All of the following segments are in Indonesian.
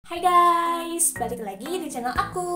Hai guys, balik lagi di channel aku.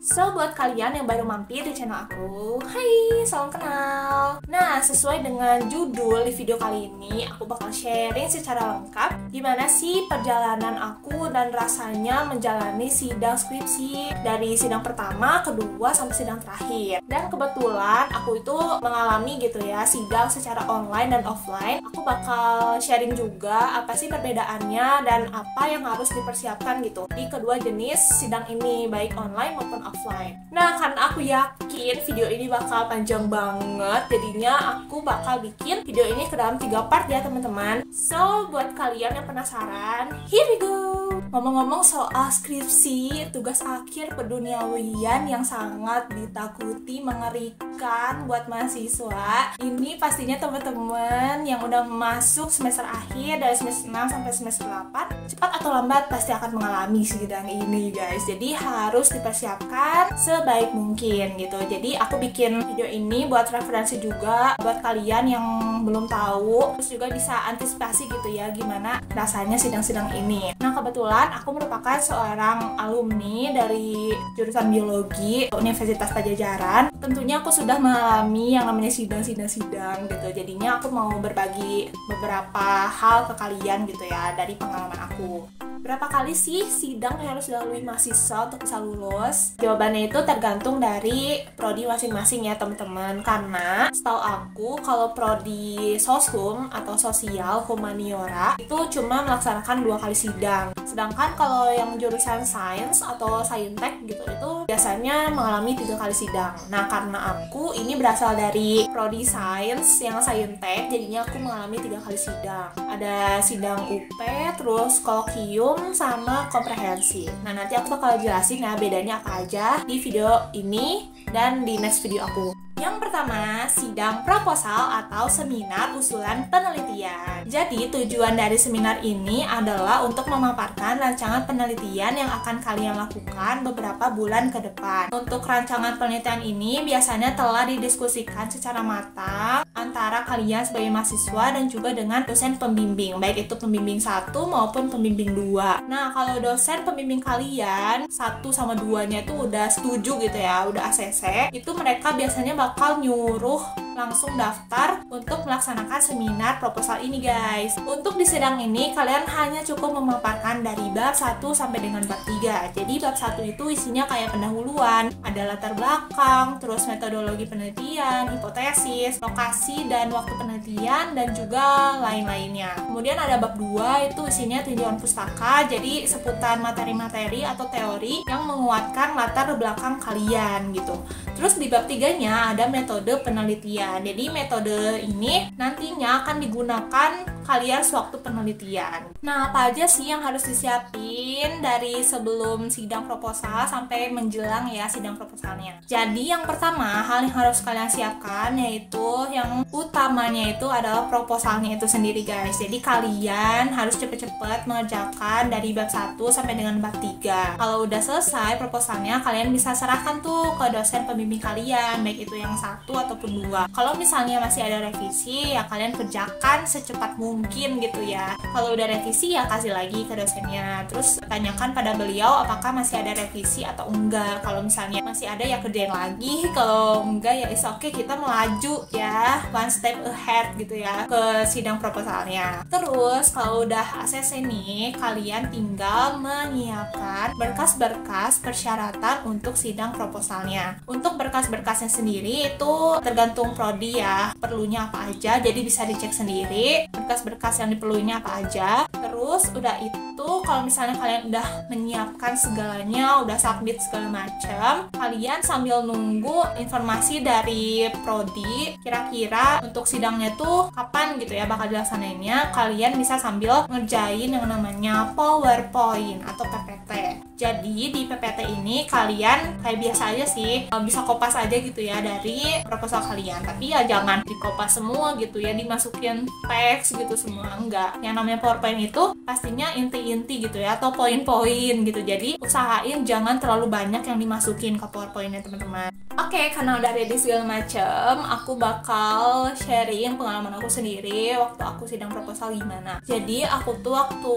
So, buat kalian yang baru mampir di channel aku, hai, salam kenal. Nah, sesuai dengan judul di video kali ini, aku bakal sharing secara lengkap gimana sih perjalanan aku dan rasanya menjalani sidang skripsi dari sidang pertama, kedua, sampai sidang terakhir. Dan kebetulan aku itu mengalami gitu ya, sidang secara online dan offline. Aku bakal sharing juga apa sih perbedaannya dan apa yang harus dipersiapkan gitu di kedua jenis sidang ini, baik online maupun offline. Nah, karena aku yakin video ini bakal panjang banget, jadinya aku bakal bikin video ini ke dalam 3 part ya teman-teman. So, buat kalian yang penasaran, here we go. Ngomong-ngomong soal skripsi, tugas akhir keduniawian yang sangat ditakuti, mengerikan buat mahasiswa. Ini pastinya teman-teman yang udah masuk semester akhir dari semester 6 sampai semester 8, cepat atau lambat pasti akan mengalami sidang ini guys. Jadi harus dipersiapkan sebaik mungkin gitu. Jadi aku bikin video ini buat referensi juga buat kalian yang belum tahu, terus juga bisa antisipasi gitu ya gimana rasanya sidang-sidang ini. Nah, kebetulan aku merupakan seorang alumni dari jurusan biologi Universitas Padjadjaran. Tentunya aku sudah mengalami yang namanya sidang-sidang gitu. Jadinya aku mau berbagi beberapa hal ke kalian gitu ya dari pengalaman aku. Berapa kali sih sidang yang harus dilalui mahasiswa untuk bisa lulus? Jawabannya itu tergantung dari prodi masing-masing ya teman-teman. Karena setahu aku kalau prodi soshum atau sosial humaniora itu cuma melaksanakan 2 kali sidang. Sedangkan kalau yang jurusan sains atau saintek gitu itu biasanya mengalami 3 kali sidang. Nah, karena aku ini berasal dari prodi sains yang saintek, jadinya aku mengalami 3 kali sidang. Ada sidang UP, terus kolokium sama komprehensif. Nah, nanti aku bakal jelasin ya bedanya apa aja di video ini dan di next video aku. Yang pertama, sidang proposal atau seminar usulan penelitian. Jadi, tujuan dari seminar ini adalah untuk memaparkan rancangan penelitian yang akan kalian lakukan beberapa bulan ke depan. Untuk rancangan penelitian ini biasanya telah didiskusikan secara matang antara kalian sebagai mahasiswa dan juga dengan dosen pembimbing, baik itu pembimbing 1 maupun pembimbing 2. Nah, kalau dosen pembimbing kalian 1 sama 2-nya itu udah setuju gitu ya, udah ACC, itu mereka biasanya bakal nyuruh langsung daftar untuk melaksanakan seminar proposal ini guys. Untuk di sidang ini kalian hanya cukup memaparkan dari bab 1 sampai dengan bab 3. Jadi bab 1 itu isinya kayak pendahuluan, ada latar belakang, terus metodologi penelitian, hipotesis, lokasi dan waktu penelitian, dan juga lain-lainnya. Kemudian ada bab 2 itu isinya tinjauan pustaka, jadi seputar materi-materi atau teori yang menguatkan latar belakang kalian gitu. Terus di bab 3-nya ada metode penelitian. Jadi metode ini nantinya akan digunakan kalian sewaktu penelitian. Nah, apa aja sih yang harus disiapin dari sebelum sidang proposal sampai menjelang ya sidang proposalnya? Jadi yang pertama, hal yang harus kalian siapkan yaitu yang utamanya itu adalah proposalnya itu sendiri guys. Jadi kalian harus cepet-cepet mengerjakan dari bab 1 sampai dengan bab 3. Kalau udah selesai proposalnya, kalian bisa serahkan tuh ke dosen pembimbing kalian, baik itu yang 1 ataupun 2. Kalau misalnya masih ada revisi, ya kalian kerjakan secepat mungkin gitu ya. Kalau udah revisi ya kasih lagi ke dosennya. Terus tanyakan pada beliau apakah masih ada revisi atau enggak. Kalau misalnya masih ada ya kerjain lagi. Kalau enggak ya is okay, kita melaju ya, one step ahead gitu ya ke sidang proposalnya. Terus kalau udah ACC nih, kalian tinggal menyiapkan berkas-berkas persyaratan untuk sidang proposalnya. Untuk berkas-berkasnya sendiri itu tergantung prodi ya, perlunya apa aja, jadi bisa dicek sendiri berkas-berkas yang diperluinnya apa aja. Terus udah itu kalau misalnya kalian udah menyiapkan segalanya, udah submit segala macam, kalian sambil nunggu informasi dari prodi kira-kira untuk sidangnya tuh kapan gitu ya bakal dilaksanainnya, kalian bisa sambil ngerjain yang namanya PowerPoint atau PPT. Jadi di PPT ini kalian kayak biasa aja sih, bisa kopas aja gitu ya dari proposal kalian. Tapi ya jangan dikopas semua gitu ya, dimasukin teks gitu semua, enggak. Yang namanya PowerPoint itu pastinya inti-inti gitu ya, atau poin-poin gitu. Jadi usahain jangan terlalu banyak yang dimasukin ke PowerPoint-nya teman-teman. Oke, karena udah ready segala macem, aku bakal sharing pengalaman aku sendiri waktu aku sidang proposal gimana. Jadi aku tuh waktu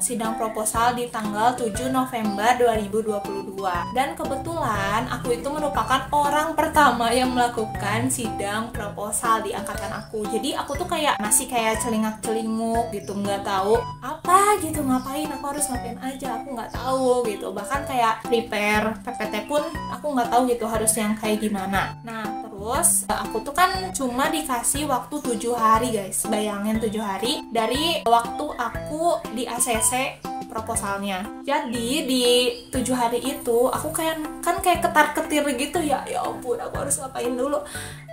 sidang proposal di tanggal 7 November 2022. Dan kebetulan aku itu merupakan orang pertama yang melakukan sidang proposal di angkatan aku. Jadi aku tuh kayak masih kayak celingak-celinguk gitu, nggak tahu apa gitu, ngapain, aku harus ngapain aja, aku nggak tahu gitu. Bahkan kayak prepare PPT pun aku nggak tahu gitu harus yang kayak gimana. Nah terus aku tuh kan cuma dikasih waktu 7 hari guys, bayangin 7 hari dari waktu aku di ACC proposalnya. Jadi di 7 hari itu aku kayak ketar-ketir gitu ya ampun, aku harus ngapain dulu.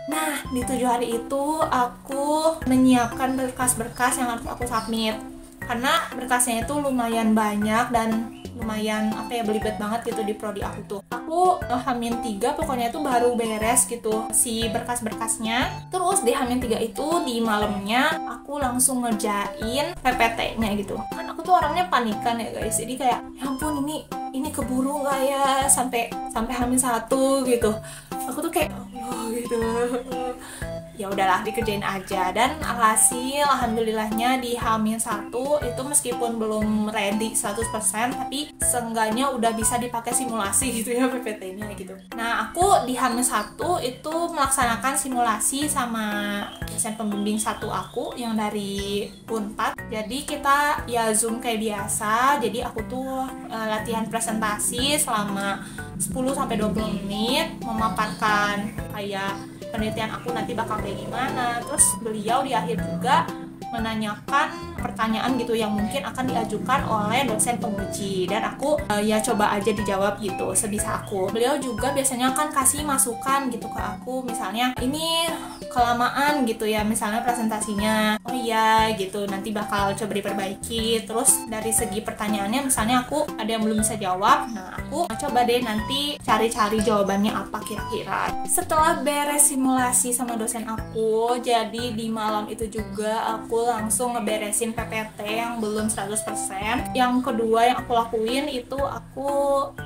Nah di 7 hari itu aku menyiapkan berkas-berkas yang harus aku submit, karena berkasnya itu lumayan banyak dan lumayan belibet banget gitu di prodi aku tuh. Aku H-3 pokoknya itu baru beres gitu si berkas-berkasnya. Terus di H-3 itu di malamnya aku langsung ngerjain PPT-nya gitu. Kan aku tuh orangnya panikan ya guys. Jadi kayak ya ampun, ini keburu nggak ya sampai H-1 gitu. Aku tuh kayak Allah gitu. Ya udahlah dikerjain aja, dan alhasil alhamdulillahnya di H-1 itu meskipun belum ready 100% tapi seenggaknya udah bisa dipakai simulasi gitu ya PPT-nya gitu. Nah aku di H-1 itu melaksanakan simulasi sama dosen pembimbing satu aku yang dari Unpad. Jadi kita ya Zoom kayak biasa, jadi aku tuh latihan presentasi selama 10-20 menit memaparkan kayak penelitian aku nanti bakal kayak gimana. Terus beliau di akhir juga menanyakan pertanyaan gitu yang mungkin akan diajukan oleh dosen penguji, dan aku ya coba aja dijawab gitu sebisa aku. Beliau juga biasanya kan kasih masukan gitu ke aku, misalnya ini kelamaan gitu ya misalnya presentasinya, oh iya gitu nanti bakal coba diperbaiki. Terus dari segi pertanyaannya misalnya aku ada yang belum bisa jawab, nah aku coba deh nanti cari-cari jawabannya apa kira-kira. Setelah beres simulasi sama dosen aku, jadi di malam itu juga aku langsung ngeberesin PPT yang belum 100%. Yang kedua yang aku lakuin itu aku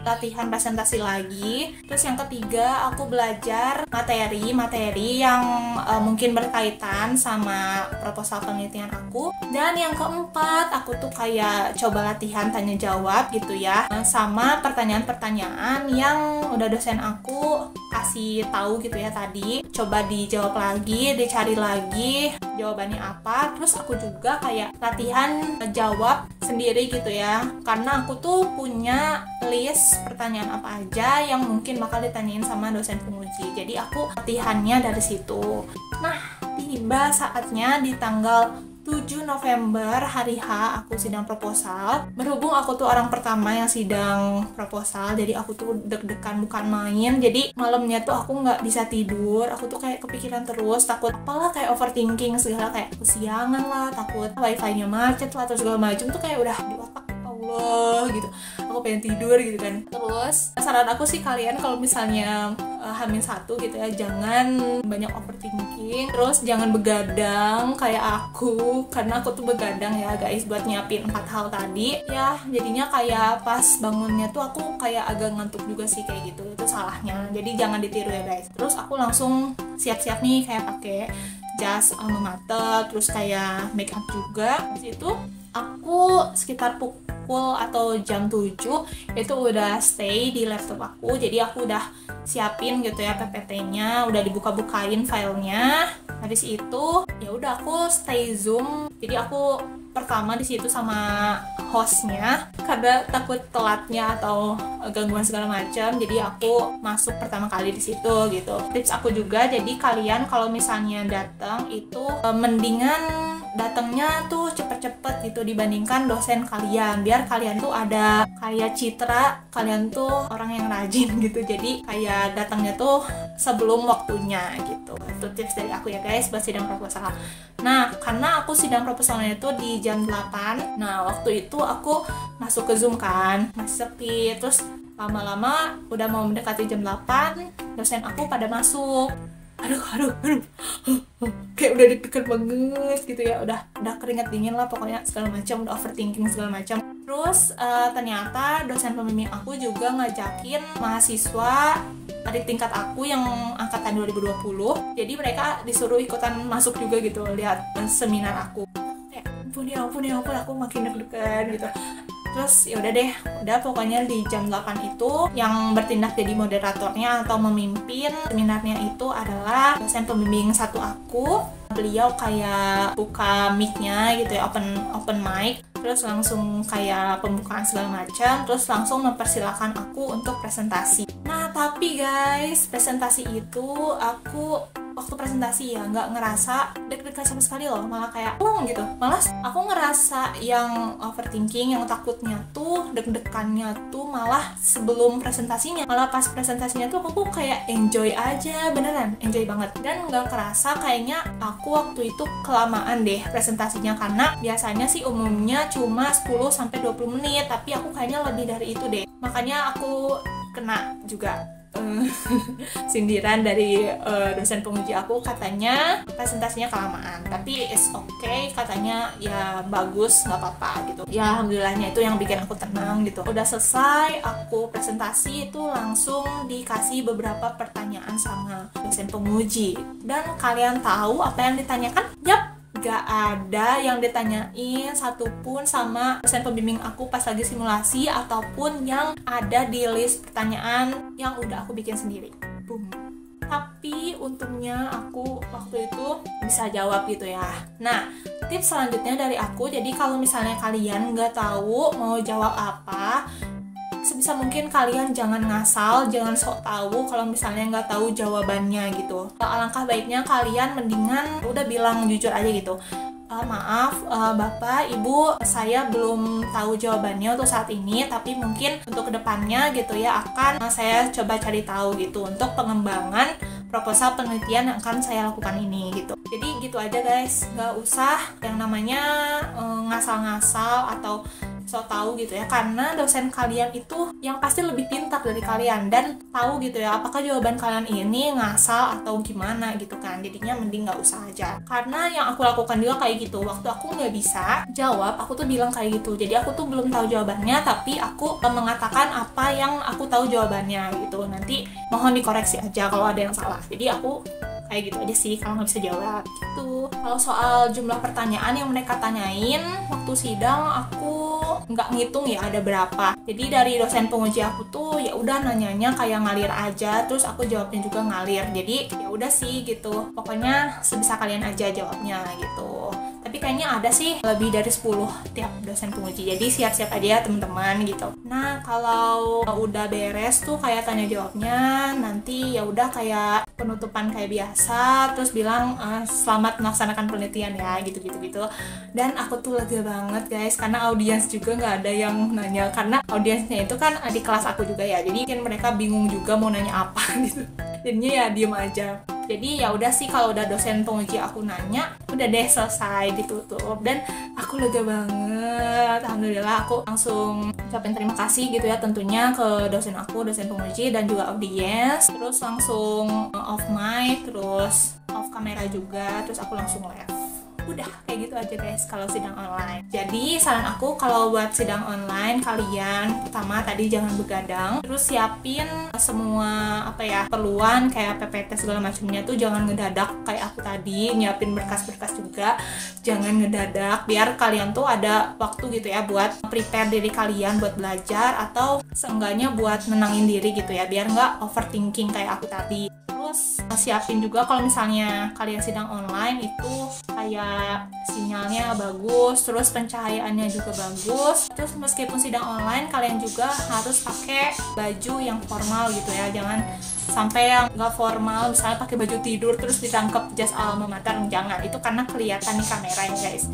latihan presentasi lagi. Terus yang ketiga aku belajar materi yang mungkin berkaitan sama proposal penelitian aku. Dan yang keempat aku tuh kayak coba latihan tanya jawab gitu ya, sama pertanyaan-pertanyaan yang udah dosen aku kasih tahu gitu ya tadi. Coba dijawab lagi, dicari lagi jawabannya apa. Terus aku juga kayak latihan jawab sendiri gitu ya, karena aku tuh punya list pertanyaan apa aja yang mungkin bakal ditanyain sama dosen penguji. Jadi aku latihannya dari situ. Nah, tiba saatnya di tanggal 7 November hari H aku sidang proposal. Berhubung aku tuh orang pertama yang sidang proposal, jadi aku tuh deg-degan bukan main. Jadi malamnya tuh aku nggak bisa tidur, aku tuh kayak kepikiran terus, takut apalah, kayak overthinking segala, kayak kesiangan lah, takut wifi-nya macet lah atau segala macam tuh kayak udah di otak Allah gitu, aku pengen tidur gitu kan. Terus saran aku sih kalian kalau misalnya H-1 gitu ya, jangan banyak overthinking, terus jangan begadang kayak aku, karena aku tuh begadang ya guys buat nyiapin 4 hal tadi ya. Jadinya kayak pas bangunnya tuh aku kayak agak ngantuk juga sih kayak gitu, itu salahnya. Jadi jangan ditiru ya guys. Terus aku langsung siap-siap nih kayak pakai jas alma mater, terus kayak make up juga. Terus itu aku sekitar pukul atau jam 7 itu udah stay di laptop aku. Jadi aku udah siapin gitu ya PPT-nya, udah dibuka-bukain filenya. Habis itu ya udah aku stay Zoom. Jadi aku pertama di situ sama hostnya karena takut telatnya atau gangguan segala macam. Jadi aku masuk pertama kali di situ gitu. Tips aku juga, jadi kalian kalau misalnya datang itu mendingan datangnya tuh cepet-cepet gitu dibandingkan dosen kalian, biar kalian tuh ada kayak citra kalian tuh orang yang rajin gitu. Jadi kayak datangnya tuh sebelum waktunya gitu. Itu tips dari aku ya guys buat sidang proposal. Nah karena aku sidang proposalnya itu di jam 8, nah waktu itu aku masuk ke Zoom kan, masih sepi. Terus lama-lama udah mau mendekati jam 8, dosen aku pada masuk. Aduh kayak udah deg-degan banget gitu ya, udah keringat dingin lah pokoknya segala macam, udah overthinking segala macam. Terus ternyata dosen pembimbing aku juga ngajakin mahasiswa adik tingkat aku yang angkatan 2020, jadi mereka disuruh ikutan masuk juga gitu lihat seminar aku. Kayak ampun ya ampun, aku makin deg-degan gitu. Terus ya udah deh, pokoknya di jam 8 itu yang bertindak jadi moderatornya atau memimpin seminarnya itu adalah dosen pembimbing satu aku. Beliau kayak buka mic-nya gitu ya, open mic, terus langsung kayak pembukaan segala macam, terus langsung mempersilahkan aku untuk presentasi. Nah tapi guys, presentasi itu aku waktu presentasi ya nggak ngerasa deg-degan sama sekali loh, malah kayak plong gitu. Malah aku ngerasa yang overthinking, yang takutnya tuh, deg-degannya tuh malah sebelum presentasinya. Malah pas presentasinya tuh aku kayak enjoy aja, beneran enjoy banget. Dan nggak kerasa kayaknya aku waktu itu kelamaan deh presentasinya, karena biasanya sih umumnya cuma 10-20 menit, tapi aku kayaknya lebih dari itu deh. Makanya aku kena juga sindiran dari dosen penguji aku, katanya presentasinya kelamaan, tapi it's okay, katanya ya bagus, nggak apa-apa gitu. Ya alhamdulillahnya itu yang bikin aku tenang gitu. Udah selesai aku presentasi itu langsung dikasih beberapa pertanyaan sama dosen penguji, dan kalian tahu apa yang ditanyakan? Yap, gak ada yang ditanyain satupun sama dosen pembimbing aku pas lagi simulasi, ataupun yang ada di list pertanyaan yang udah aku bikin sendiri. Boom. Tapi untungnya aku waktu itu bisa jawab gitu ya. Nah, tips selanjutnya dari aku, jadi kalau misalnya kalian nggak tahu mau jawab apa, sebisa mungkin kalian jangan ngasal, jangan sok tahu kalau misalnya nggak tahu jawabannya gitu. Alangkah baiknya kalian mendingan udah bilang jujur aja gitu. Maaf Bapak, Ibu, saya belum tahu jawabannya untuk saat ini, tapi mungkin untuk kedepannya gitu ya akan saya coba cari tahu gitu untuk pengembangan proposal penelitian yang akan saya lakukan ini gitu. Jadi gitu aja guys, nggak usah yang namanya ngasal-ngasal atau so tahu gitu ya, karena dosen kalian itu yang pasti lebih pintar dari kalian dan tahu gitu ya apakah jawaban kalian ini ngasal atau gimana gitu kan. Jadinya mending nggak usah aja, karena yang aku lakukan juga kayak gitu. Waktu aku nggak bisa jawab, aku tuh bilang kayak gitu, jadi aku tuh belum tahu jawabannya tapi aku mengatakan apa yang aku tahu jawabannya gitu. Nanti mohon dikoreksi aja kalau ada yang salah. Jadi aku kayak gitu aja sih kalau nggak bisa jawab gitu. Kalau soal jumlah pertanyaan yang mereka tanyain waktu sidang, aku nggak ngitung ya ada berapa. Jadi dari dosen penguji aku tuh ya udah nanyanya kayak ngalir aja, terus aku jawabnya juga ngalir. Jadi ya udah sih gitu, pokoknya sebisa kalian aja jawabnya gitu. Tapi kayaknya ada sih lebih dari 10 tiap dosen penguji, jadi siap-siap aja ya teman-teman gitu. Nah kalau udah beres tuh kayak tanya jawabnya, nanti ya udah kayak penutupan kayak biasa, terus bilang selamat melaksanakan penelitian ya gitu. Dan aku tuh lega banget guys, karena audiens juga nggak ada yang nanya, karena audiensnya itu kan di kelas aku juga ya, jadi kan mereka bingung juga mau nanya apa gitu. Jadinya ya diem aja. Jadi ya udah sih kalau udah dosen penguji aku nanya, udah deh selesai ditutup, dan aku lega banget. Alhamdulillah aku langsung ucapin terima kasih gitu ya tentunya ke dosen aku, dosen penguji dan juga audiens. Terus langsung off mic, terus off kamera juga, terus aku langsung live. Udah kayak gitu aja guys kalau sidang online. Jadi saran aku kalau buat sidang online, kalian pertama tadi jangan begadang, terus siapin semua perluan kayak PPT segala macamnya tuh jangan ngedadak kayak aku tadi, nyiapin berkas-berkas juga jangan ngedadak, biar kalian tuh ada waktu gitu ya buat prepare diri kalian buat belajar, atau seenggaknya buat nenangin diri gitu ya, biar nggak overthinking kayak aku tadi. Terus siapin juga kalau misalnya kalian sidang online itu kayak sinyalnya bagus, terus pencahayaannya juga bagus. Terus meskipun sidang online, kalian juga harus pakai baju yang formal gitu ya, jangan sampai yang nggak formal, misalnya pakai baju tidur terus ditangkap jas alma mater, jangan, itu karena kelihatan di kamera ya guys.